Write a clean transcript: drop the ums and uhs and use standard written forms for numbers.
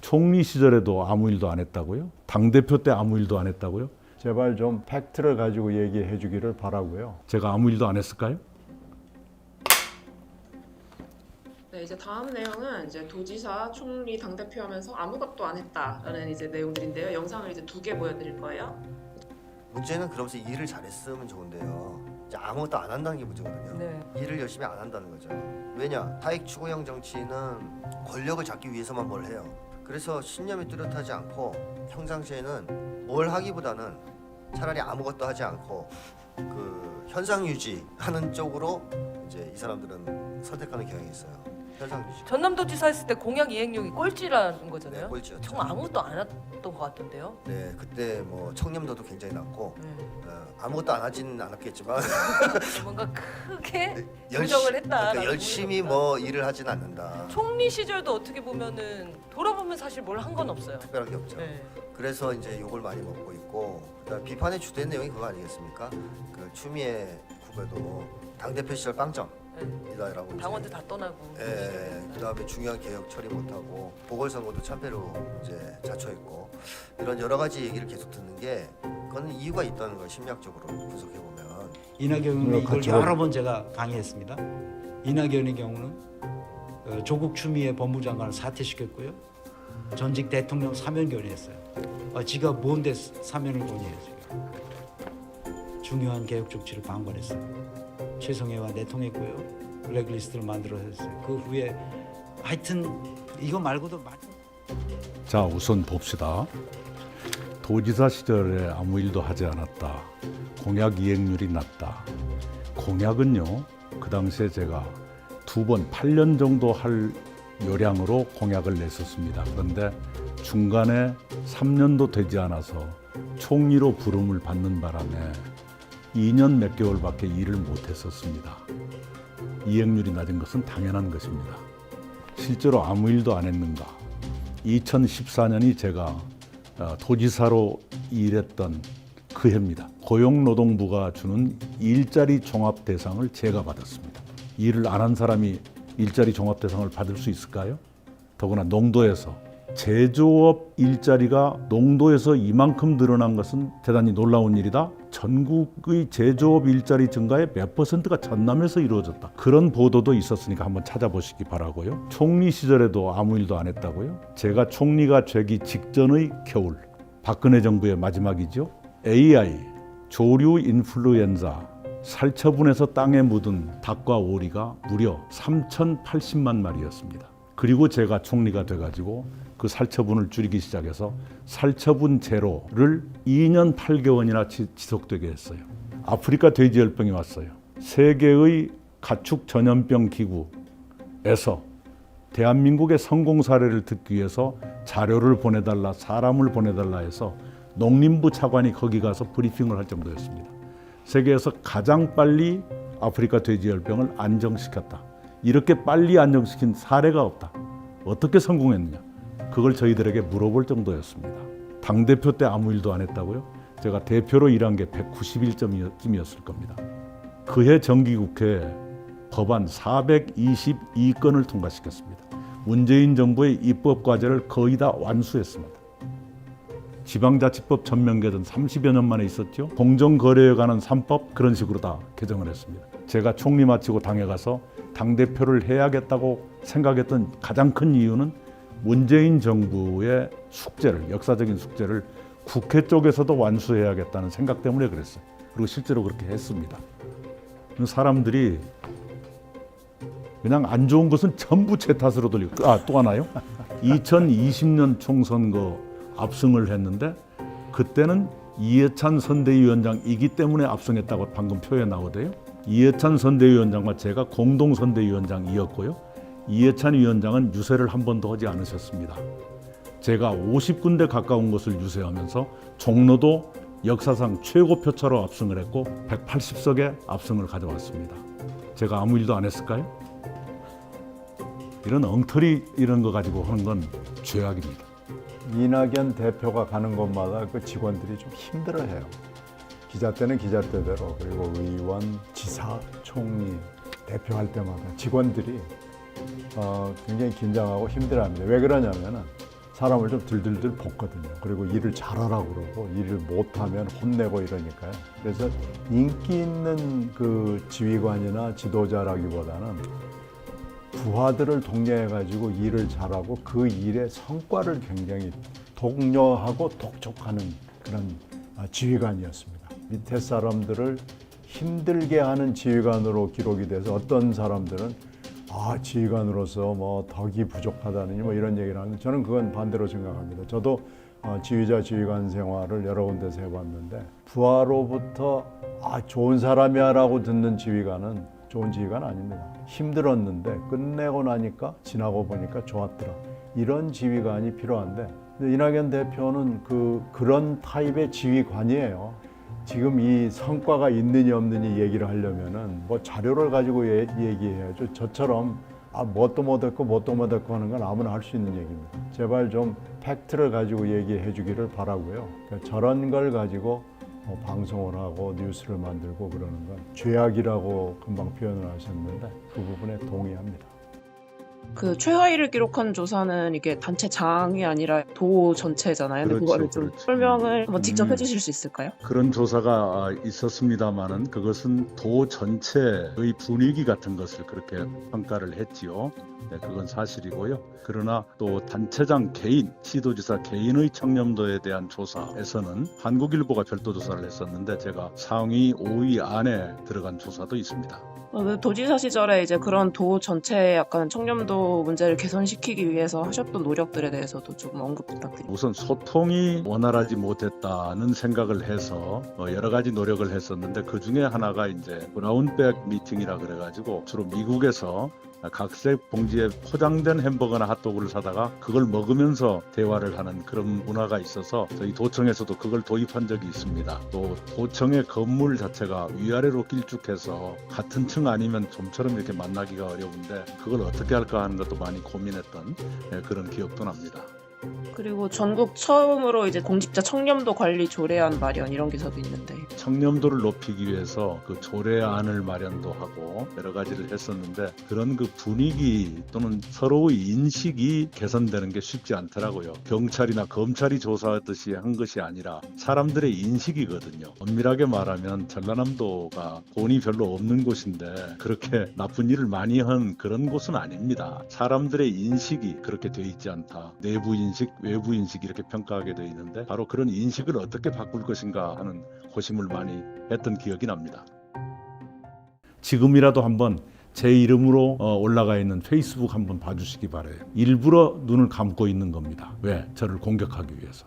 총리 시절에도 아무 일도 안 했다고요? 당대표 때 아무 일도 안 했다고요? 제발 좀 팩트를 가지고 얘기해 주기를 바라고요. 제가 아무 일도 안 했을까요? 네, 이제 다음 내용은 이제 도지사, 총리, 당대표 하면서 아무것도 안 했다라는 이제 내용들인데요. 영상을 이제 2개 보여드릴 거예요. 문제는 그러면서 일을 잘했으면 좋은데요. 이제 아무것도 안 한다는 게 문제거든요. 네. 일을 열심히 안 한다는 거죠. 왜냐? 타익 추구형 정치는 권력을 잡기 위해서만 뭘 해요. 그래서 신념이 뚜렷하지 않고 평상시에는 뭘 하기보다는 차라리 아무것도 하지 않고 그 현상 유지하는 쪽으로 이제 이 사람들은 선택하는 경향이 있어요. 현상 유지. 전남도지사 했을 때 공약 이행력이 꼴찌라는 거잖아요. 네, 꼴찌였죠. 정말 아무것도 안 했던 것 같던데요. 네, 그때 뭐 청렴도도 굉장히 낮고 네. 아무것도 안 하지는 않았겠지만 뭔가 크게 열시- 조정을 했다. 그러니까 열심히 뭐 일을 하진 않는다. 총리 시절도 어떻게 보면은 돌아보면 사실 뭘 한 건 없어요. 특별한 게 없죠. 네. 그래서 이제 욕을 많이 먹고 있고 그다음 비판의 주된 내용이 그거 아니겠습니까? 그 추미애 후보도 당 대표 시절 빵점이다라고. 네. 당원들 다 떠나고. 예. 그다음에 중요한 개혁 처리 못하고 보궐선거도 참패로 이제 자초했고 이런 여러 가지 얘기를 계속 듣는 게 그건 이유가 있다는 걸 심리학적으로 분석해 보면. 이낙연이 이걸 같이 여러 번 제가 강의했습니다. 이낙연의 경우는 조국 추미애 법무장관을 사퇴시켰고요. 전직 대통령 사면 건의했어요. 지가 뭔데 사면을 건의해요 지금. 중요한 개혁 조치를 방관했어요. 최성해와 내통했고요. 블랙리스트를 만들어냈어요. 그 후에 하여튼 이거 말고도 많이. 자, 우선 봅시다. 도지사 시절에 아무 일도 하지 않았다. 공약 이행률이 낮다. 공약은요, 그 당시에 제가 2번 8년 정도 할 요량으로 공약을 냈었습니다. 그런데 중간에 3년도 되지 않아서 총리로 부름을 받는 바람에 2년 몇 개월밖에 일을 못했었습니다. 이행률이 낮은 것은 당연한 것입니다. 실제로 아무 일도 안 했는가? 2014년이 제가 도지사로 일했던 그 해입니다. 고용노동부가 주는 일자리 종합 대상을 제가 받았습니다. 일을 안 한 사람이 일자리 종합 대상을 받을 수 있을까요? 더구나 농도에서 제조업 일자리가 농도에서 이만큼 늘어난 것은 대단히 놀라운 일이다. 전국의 제조업 일자리 증가의 몇 %가 전남에서 이루어졌다. 그런 보도도 있었으니까 한번 찾아보시기 바라고요. 총리 시절에도 아무 일도 안 했다고요? 제가 총리가 되기 직전의 겨울, 박근혜 정부의 마지막이죠. AI, 조류 인플루엔자, 살처분해서 땅에 묻은 닭과 오리가 무려 3,080만 마리였습니다. 그리고 제가 총리가 돼가지고 그 살처분을 줄이기 시작해서 살처분 제로를 2년 8개월이나 지속되게 했어요. 아프리카 돼지열병이 왔어요. 세계의 가축 전염병 기구에서 대한민국의 성공 사례를 듣기 위해서 자료를 보내달라, 사람을 보내달라 해서 농림부 차관이 거기 가서 브리핑을 할 정도였습니다. 세계에서 가장 빨리 아프리카 돼지열병을 안정시켰다. 이렇게 빨리 안정시킨 사례가 없다. 어떻게 성공했느냐? 그걸 저희들에게 물어볼 정도였습니다. 당대표 때 아무 일도 안 했다고요? 제가 대표로 일한 게 191점이었을 겁니다. 그해 정기국회 법안 422건을 통과시켰습니다. 문재인 정부의 입법과제를 거의 다 완수했습니다. 지방자치법 전면 개정 30여 년 만에 있었죠. 공정거래에 관한 3법 그런 식으로 다 개정을 했습니다. 제가 총리 마치고 당에 가서 당대표를 해야겠다고 생각했던 가장 큰 이유는 문재인 정부의 숙제를, 역사적인 숙제를 국회 쪽에서도 완수해야겠다는 생각 때문에 그랬어요. 그리고 실제로 그렇게 했습니다. 사람들이 그냥 안 좋은 것은 전부 제 탓으로 돌리고, 또 하나요? 2020년 총선거 압승을 했는데 그때는 이해찬 선대위원장이기 때문에 압승했다고 방금 표현 나오대요. 이해찬 선대위원장과 제가 공동 선대위원장이었고요. 이해찬 위원장은 유세를 한 번도 하지 않으셨습니다. 제가 50군데 가까운 곳을 유세하면서 종로도 역사상 최고 표차로 압승을 했고 180석의 압승을 가져왔습니다. 제가 아무 일도 안 했을까요? 이런 엉터리 이런 거 가지고 하는 건 죄악입니다. 이낙연 대표가 가는 곳마다 그 직원들이 좀 힘들어해요. 기자 때는 기자 때대로, 그리고 의원, 지사, 총리, 대표할 때마다 직원들이 굉장히 긴장하고 힘들어합니다. 왜 그러냐면은 사람을 좀 들들들 볶거든요. 그리고 일을 잘하라고 그러고 일을 못하면 혼내고 이러니까요. 그래서 인기 있는 그 지휘관이나 지도자라기보다는 부하들을 독려해가지고 일을 잘하고 그 일의 성과를 굉장히 독려하고 독촉하는 그런 지휘관이었습니다. 밑에 사람들을 힘들게 하는 지휘관으로 기록이 돼서 어떤 사람들은 지휘관으로서 뭐 덕이 부족하다느니 뭐 이런 얘기를 하는데 저는 그건 반대로 생각합니다. 저도 지휘자 지휘관 생활을 여러 군데서 해봤는데 부하로부터 좋은 사람이야라고 듣는 지휘관은 좋은 지휘관 아닙니다. 힘들었는데 끝내고 나니까 지나고 보니까 좋았더라. 이런 지휘관이 필요한데 이낙연 대표는 그런 타입의 지휘관이에요. 지금 이 성과가 있느니 없느니 얘기를 하려면은 뭐 자료를 가지고 얘기해야죠. 저처럼 뭣도 못했고 하는 건 아무나 할 수 있는 얘기입니다. 제발 좀 팩트를 가지고 얘기해 주기를 바라고요. 그러니까 저런 걸 가지고 방송을 하고 뉴스를 만들고 그러는 건 죄악이라고 금방 표현을 하셨는데 그 부분에 동의합니다. 그 최하위를 기록한 조사는 이게 단체장이 아니라 도 전체잖아요. 근데 그렇죠, 그거를 좀 그렇죠. 설명을 한번 직접 해주실 수 있을까요? 그런 조사가 있었습니다마는 그것은 도 전체의 분위기 같은 것을 그렇게 평가를 했지요. 네, 그건 사실이고요. 그러나 또 단체장 개인, 시도지사 개인의 청렴도에 대한 조사에서는 한국일보가 별도 조사를 했었는데 제가 상위 5위 안에 들어간 조사도 있습니다. 도지사 시절에 이제 그런 도 전체의 약간 청렴도 문제를 개선시키기 위해서 하셨던 노력들에 대해서도 좀 언급 부탁드립니다. 우선 소통이 원활하지 못했다는 생각을 해서 여러 가지 노력을 했었는데 그 중에 하나가 이제 브라운백 미팅이라 그래가지고 주로 미국에서 각색 봉지에 포장된 햄버거나 핫도그를 사다가 그걸 먹으면서 대화를 하는 그런 문화가 있어서 저희 도청에서도 그걸 도입한 적이 있습니다. 또 도청의 건물 자체가 위아래로 길쭉해서 같은 층 아니면 좀처럼 이렇게 만나기가 어려운데 그걸 어떻게 할까 하는 것도 많이 고민했던 그런 기억도 납니다. 그리고 전국 처음으로 이제 공직자 청렴도 관리 조례안 마련 이런 기사도 있는데 청렴도를 높이기 위해서 그 조례안을 마련도 하고 여러 가지를 했었는데 그런 그 분위기 또는 서로의 인식이 개선되는 게 쉽지 않더라고요. 경찰이나 검찰이 조사하듯이 한 것이 아니라 사람들의 인식이거든요. 엄밀하게 말하면 전라남도가 돈이 별로 없는 곳인데 그렇게 나쁜 일을 많이 한 그런 곳은 아닙니다. 사람들의 인식이 그렇게 돼 있지 않다. 내부 인식, 외부 인식 이렇게 평가하게 돼 있는데 바로 그런 인식을 어떻게 바꿀 것인가 하는 고심을 많이 했던 기억이 납니다. 지금이라도 한번 제 이름으로 올라가 있는 페이스북 한번 봐주시기 바라요. 일부러 눈을 감고 있는 겁니다. 왜? 저를 공격하기 위해서.